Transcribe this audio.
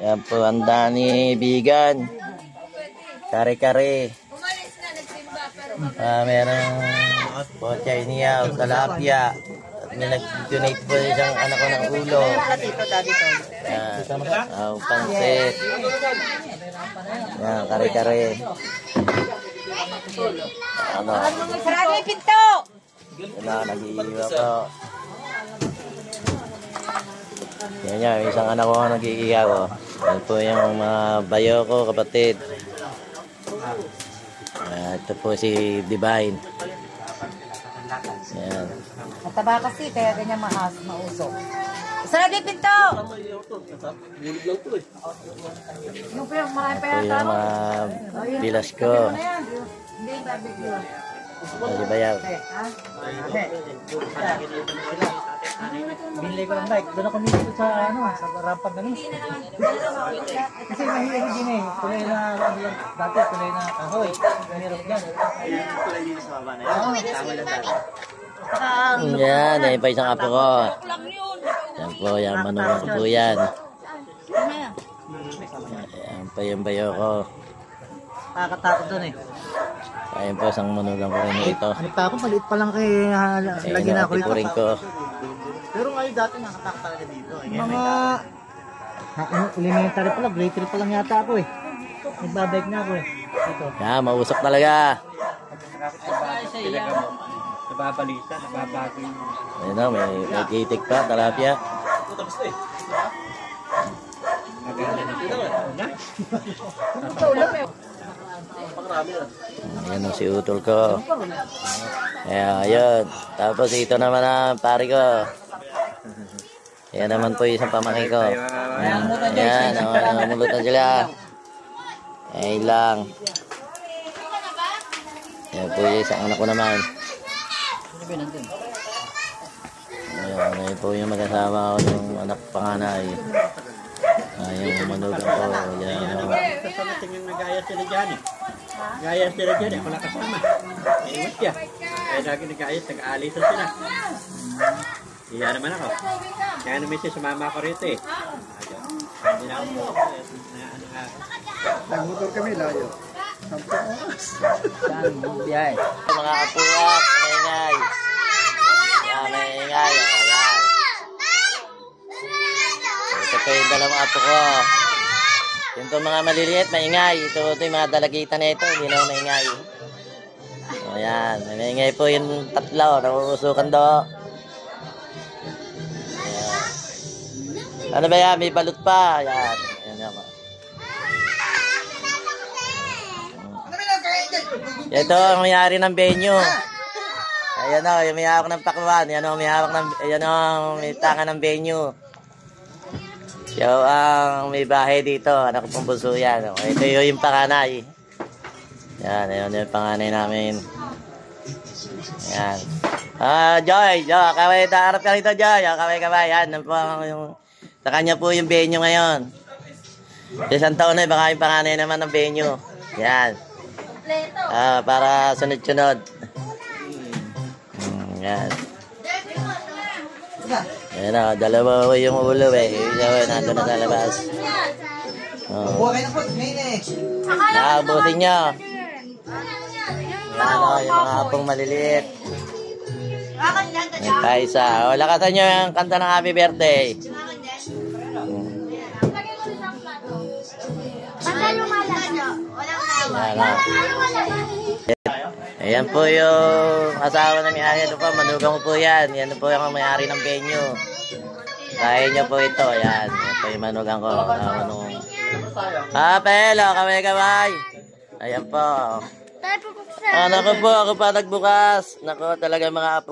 Yan po ang Dani Bigan. Kare-kare. Meron po Chinese, Talapia. At may nag-donate po isang anak ko ng ulo. Yan. Pansit. Yan, kare-kare. Ano? Sarado yung pinto! Wala, nag-iiwa po. Yan yan, isang anak ko nag-iiyaw. Yan po yung mga bayo ko, kapatid. Ito po si Divine. Yan. Mataba kasi, kaya ganyan mausok. Sarado yung pinto! Yung marami pa Ito yung mga bilas ko. Hindi, barbecue. Ano ba yan? Binili ko lang bike. Doon ako dito sa rampag na nun. Kasi mahilig din eh. Kulay na, dati kulay na kahoy. Ganirap dyan. Kulay din sa baba na yan. Kahoy lang dati. Yan, yan pa isang apo ko. Yan po, yan, manuwa ko po yan. Yan pa yung bayo ko. Nakakatakot doon eh. Ayun po, isang manugang ko rin ito. Ano pa ako, maliit pa lang kay lagi na ako ito rin ko. Pero ngayon dati nakatakot talaga dito. Mga elementary pa lang, grade 3 pa lang yata ako eh. Nagbabike na ako eh. Ito. Yan, mausok talaga. Nababalita, nababago yung... Ayun o, may kitik pa, talapia. Ayan o, si utol ko. Ayan. Tapos ito naman ang pari ko. Ayan naman po isang pamangkin ko. Ayan, namulutan sila. Ayan lang. Ayan po yung isang anak ko naman. Ayan po yung magkasama ko yung anak panganay. Ayan yung manugang ko. Ayan o. Tingin na gaya sila dyan eh. Gaya sila dyan eh. Wala kasama. Iwas siya. Kaya lagi nag-ayos, nag-aalisan sila. Iya naman ako. Kaya naman siya sumama ko rito eh. Hindi na ako nagmotor kami layo. 10 oras. Saan? Bubiyay. Mga apuak, maingay. Yan, maingay. Ayan. Ito po yung dalawang apo ko. Yung po mga maliliit, maingay. Ito yung mga dalagitan na ito, hindi na maingay. Ayan, maingay po yung tatlo, nauusukan do. Ayan. Ano ba yan? May balot pa. Ayan. Ayan ako. Ito ang may-ari ng venue. Ayan o, yung may hawak ng pakwan. Ayan o, may hawak ng, ayan o, may tanga ng venue. Siya ang may bahay dito. Anak ko pong bunso yan. Ito yung panganay. Yan, ayun yung panganay namin. Yan. Joy, kaway, harap ka rito, Joy. Kaway. Yan, yung, sa kanya po yung venue ngayon. Isang taon na, baka yung panganay naman ng venue. Yan. Para sunod-sunod. Yan. Ayan o, dalawa yung ulo eh. Isa nandun na sa labas. Nakabusin nyo. Yan o, yung mga hapong maliliit. Kaisa. O, lakasan nyo yung kanta ng happy birthday. Ayan po yung asawa na may-ari. Ito po, manugang ko po yan. Yan po yung may-ari ng venue. Kaya nyo po ito. Ayan. Yan po yung manugang ko. Pelo, kamay. Ayan po. Ako po, ako pa nagbukas. Nako, talaga mga apo.